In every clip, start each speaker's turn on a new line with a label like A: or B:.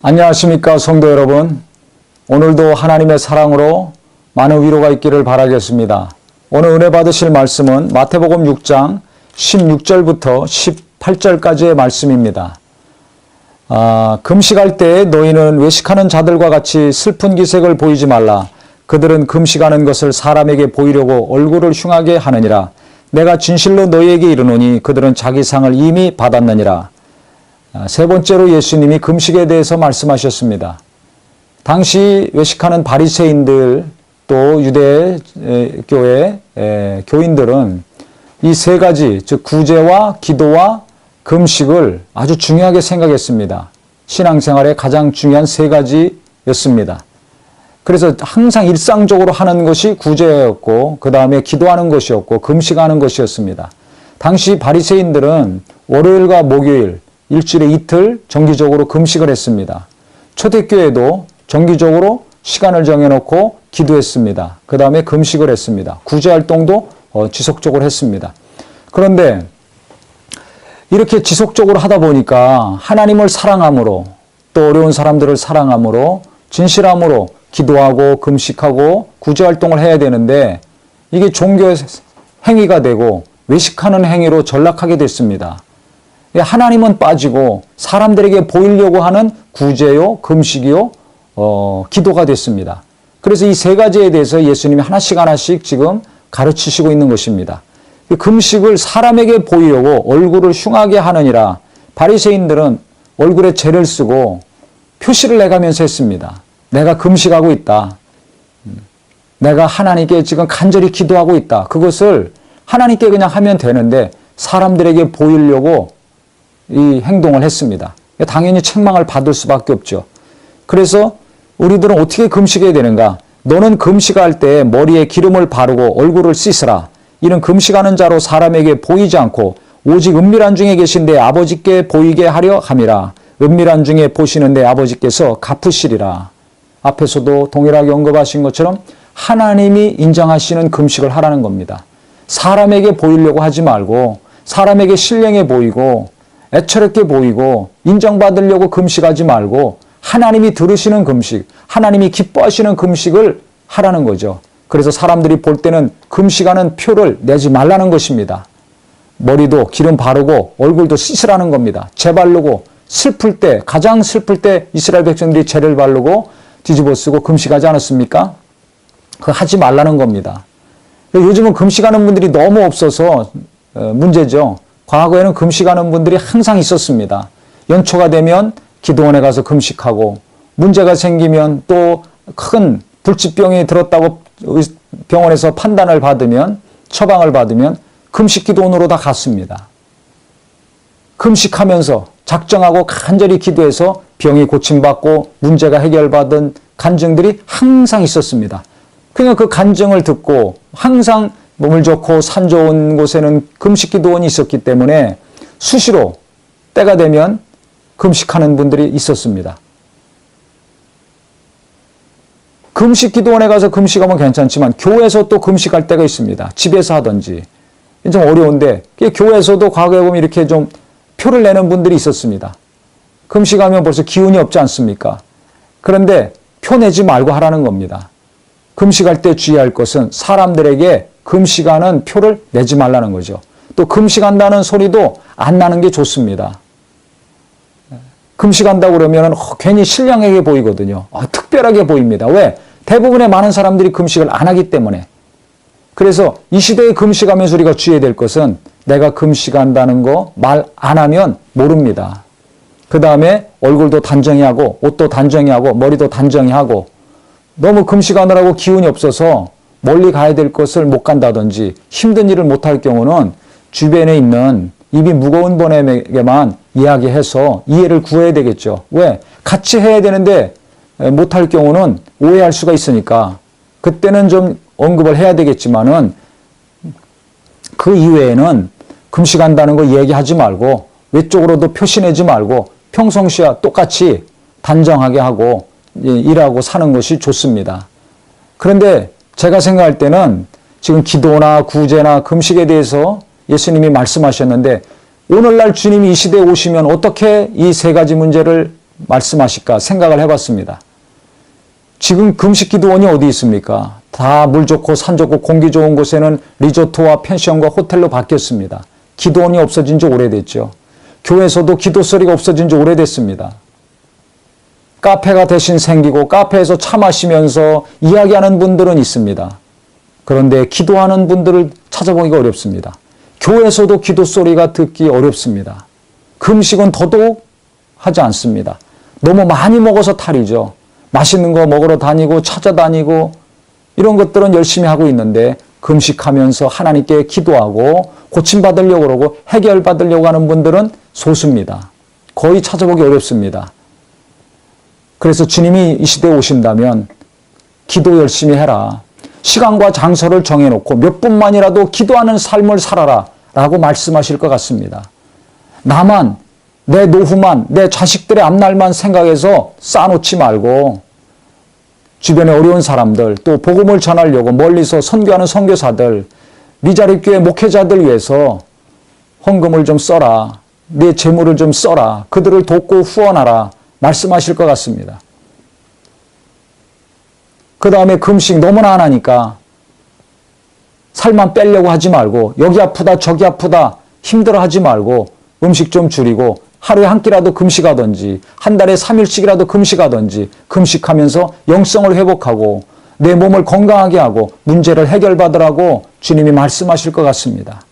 A: 안녕하십니까 성도 여러분. 오늘도 하나님의 사랑으로 많은 위로가 있기를 바라겠습니다. 오늘 은혜 받으실 말씀은 마태복음 6장 16절부터 18절까지의 말씀입니다. 금식할 때 너희는 외식하는 자들과 같이 슬픈 기색을 보이지 말라. 그들은 금식하는 것을 사람에게 보이려고 얼굴을 흉하게 하느니라. 내가 진실로 너희에게 이르노니 그들은 자기 상을 이미 받았느니라. 세 번째로 예수님이 금식에 대해서 말씀하셨습니다. 당시 외식하는 바리새인들 또 유대교의 교인들은 이 세 가지, 즉 구제와 기도와 금식을 아주 중요하게 생각했습니다. 신앙생활의 가장 중요한 세 가지였습니다. 그래서 항상 일상적으로 하는 것이 구제였고 그 다음에 기도하는 것이었고 금식하는 것이었습니다. 당시 바리새인들은 월요일과 목요일 일주일에 이틀 정기적으로 금식을 했습니다. 초대교회도 정기적으로 시간을 정해놓고 기도했습니다. 그 다음에 금식을 했습니다. 구제활동도 지속적으로 했습니다. 그런데 이렇게 지속적으로 하다 보니까 하나님을 사랑함으로 또 어려운 사람들을 사랑함으로 진실함으로 기도하고 금식하고 구제활동을 해야 되는데 이게 종교 행위가 되고 외식하는 행위로 전락하게 됐습니다. 하나님은 빠지고 사람들에게 보이려고 하는 구제요, 금식이요, 기도가 됐습니다. 그래서 이 세 가지에 대해서 예수님이 하나씩 지금 가르치시고 있는 것입니다. 금식을 사람에게 보이려고 얼굴을 흉하게 하느니라. 바리새인들은 얼굴에 죄를 쓰고 표시를 내가면서 했습니다. 내가 금식하고 있다. 내가 하나님께 지금 간절히 기도하고 있다. 그것을 하나님께 그냥 하면 되는데 사람들에게 보이려고 이 행동을 했습니다. 당연히 책망을 받을 수밖에 없죠. 그래서 우리들은 어떻게 금식해야 되는가? 너는 금식할 때 머리에 기름을 바르고 얼굴을 씻으라. 이는 금식하는 자로 사람에게 보이지 않고 오직 은밀한 중에 계신 내 아버지께 보이게 하려 함이라. 은밀한 중에 보시는 내 아버지께서 갚으시리라. 앞에서도 동일하게 언급하신 것처럼 하나님이 인정하시는 금식을 하라는 겁니다. 사람에게 보이려고 하지 말고 사람에게 신령해 보이고 애처롭게 보이고 인정받으려고 금식하지 말고 하나님이 들으시는 금식, 하나님이 기뻐하시는 금식을 하라는 거죠. 그래서 사람들이 볼 때는 금식하는 표를 내지 말라는 것입니다. 머리도 기름 바르고 얼굴도 씻으라는 겁니다. 죄 바르고 슬플 때, 가장 슬플 때 이스라엘 백성들이 죄를 바르고 뒤집어 쓰고 금식하지 않았습니까? 그거 하지 말라는 겁니다. 요즘은 금식하는 분들이 너무 없어서 문제죠. 과거에는 금식하는 분들이 항상 있었습니다. 연초가 되면 기도원에 가서 금식하고 문제가 생기면 또 큰 불치병이 들었다고 병원에서 판단을 받으면 처방을 받으면 금식 기도원으로 다 갔습니다. 금식하면서 작정하고 간절히 기도해서 병이 고침받고 문제가 해결받은 간증들이 항상 있었습니다. 그냥 그 간증을 듣고 항상 몸을 좋고 산 좋은 곳에는 금식 기도원이 있었기 때문에 수시로 때가 되면 금식하는 분들이 있었습니다. 금식 기도원에 가서 금식하면 괜찮지만 교회에서 또 금식할 때가 있습니다. 집에서 하든지. 좀 어려운데 교회에서도 과거에 보면 이렇게 좀 표를 내는 분들이 있었습니다. 금식하면 벌써 기운이 없지 않습니까? 그런데 표 내지 말고 하라는 겁니다. 금식할 때 주의할 것은 사람들에게 금식하는 표를 내지 말라는 거죠. 또 금식한다는 소리도 안 나는 게 좋습니다. 금식한다고 그러면 괜히 신령하게 보이거든요. 특별하게 보입니다. 왜? 대부분의 많은 사람들이 금식을 안 하기 때문에. 그래서 이 시대에 금식하면서 우리가 주의해야 될 것은 내가 금식한다는 거 말 안 하면 모릅니다. 그 다음에 얼굴도 단정히 하고 옷도 단정히 하고 머리도 단정히 하고 너무 금식하느라고 기운이 없어서 멀리 가야 될 것을 못 간다든지 힘든 일을 못할 경우는 주변에 있는 입이 무거운 분에게만 이야기해서 이해를 구해야 되겠죠. 왜? 같이 해야 되는데 못할 경우는 오해할 수가 있으니까 그때는 좀 언급을 해야 되겠지만은 그 이외에는 금식한다는 거 얘기하지 말고 외적으로도 표시내지 말고 평상시와 똑같이 단정하게 하고 일하고 사는 것이 좋습니다. 그런데 제가 생각할 때는 지금 기도나 구제나 금식에 대해서 예수님이 말씀하셨는데 오늘날 주님이 이 시대에 오시면 어떻게 이 세 가지 문제를 말씀하실까 생각을 해봤습니다. 지금 금식 기도원이 어디 있습니까? 다 물 좋고 산 좋고 공기 좋은 곳에는 리조트와 펜션과 호텔로 바뀌었습니다. 기도원이 없어진 지 오래됐죠. 교회에서도 기도 소리가 없어진 지 오래됐습니다. 카페가 대신 생기고 카페에서 차 마시면서 이야기하는 분들은 있습니다. 그런데 기도하는 분들을 찾아보기가 어렵습니다. 교회에서도 기도 소리가 듣기 어렵습니다. 금식은 더더욱 하지 않습니다. 너무 많이 먹어서 탈이죠. 맛있는 거 먹으러 다니고 찾아다니고 이런 것들은 열심히 하고 있는데 금식하면서 하나님께 기도하고 고침받으려고 그러고 해결받으려고 하는 분들은 소수입니다. 거의 찾아보기 어렵습니다. 그래서 주님이 이 시대에 오신다면 기도 열심히 해라. 시간과 장소를 정해놓고 몇 분만이라도 기도하는 삶을 살아라 라고 말씀하실 것 같습니다. 나만, 내 노후만, 내 자식들의 앞날만 생각해서 쌓아놓지 말고 주변에 어려운 사람들, 또 복음을 전하려고 멀리서 선교하는 선교사들, 리자립교회 목회자들 위해서 헌금을 좀 써라. 내 재물을 좀 써라. 그들을 돕고 후원하라. 말씀하실 것 같습니다. 그 다음에 금식 너무나 안 하니까 살만 빼려고 하지 말고 여기 아프다 저기 아프다 힘들어 하지 말고 음식 좀 줄이고 하루에 한 끼라도 금식하든지 한 달에 3일씩이라도 금식하든지 금식하면서 영성을 회복하고 내 몸을 건강하게 하고 문제를 해결받으라고 주님이 말씀하실 것 같습니다.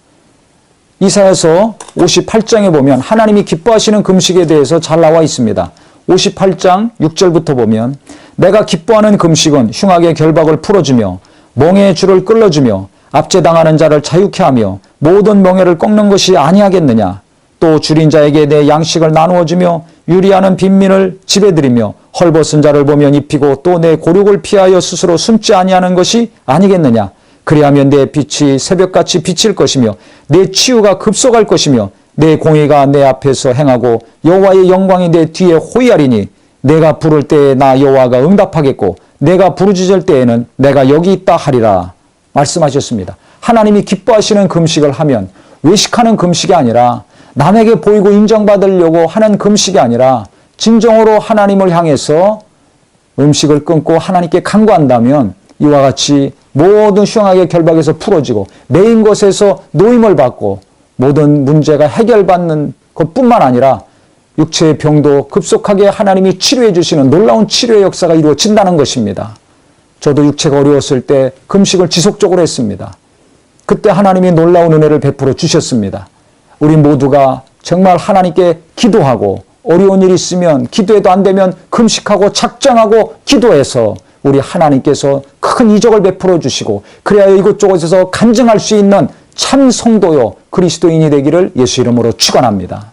A: 이사야서 58장에 보면 하나님이 기뻐하시는 금식에 대해서 잘 나와 있습니다. 58장 6절부터 보면 내가 기뻐하는 금식은 흉악의 결박을 풀어주며 멍에의 줄을 끌어주며 압제당하는 자를 자유케 하며 모든 멍에를 꺾는 것이 아니하겠느냐. 또 줄인 자에게 내 양식을 나누어주며 유리하는 빈민을 집에들이며 헐벗은 자를 보면 입히고 또 내 고륙을 피하여 스스로 숨지 아니하는 것이 아니겠느냐. 그리하면 내 빛이 새벽같이 비칠 것이며 내 치유가 급속할 것이며 내 공의가 내 앞에서 행하고 여호와의 영광이 내 뒤에 호위하리니 내가 부를 때에 나 여호와가 응답하겠고 내가 부르짖을 때에는 내가 여기 있다 하리라 말씀하셨습니다. 하나님이 기뻐하시는 금식을 하면 외식하는 금식이 아니라 남에게 보이고 인정받으려고 하는 금식이 아니라 진정으로 하나님을 향해서 음식을 끊고 하나님께 간구한다면 이와 같이 모든 흉악의 결박에서 풀어지고 매인 것에서 노임을 받고 모든 문제가 해결받는 것뿐만 아니라 육체의 병도 급속하게 하나님이 치료해 주시는 놀라운 치료의 역사가 이루어진다는 것입니다. 저도 육체가 어려웠을 때 금식을 지속적으로 했습니다. 그때 하나님이 놀라운 은혜를 베풀어 주셨습니다. 우리 모두가 정말 하나님께 기도하고 어려운 일이 있으면 기도해도 안 되면 금식하고 작정하고 기도해서 우리 하나님께서 큰 이적을 베풀어 주시고 그래야 이곳저곳에서 간증할 수 있는 참 성도요 그리스도인이 되기를 예수 이름으로 축원합니다.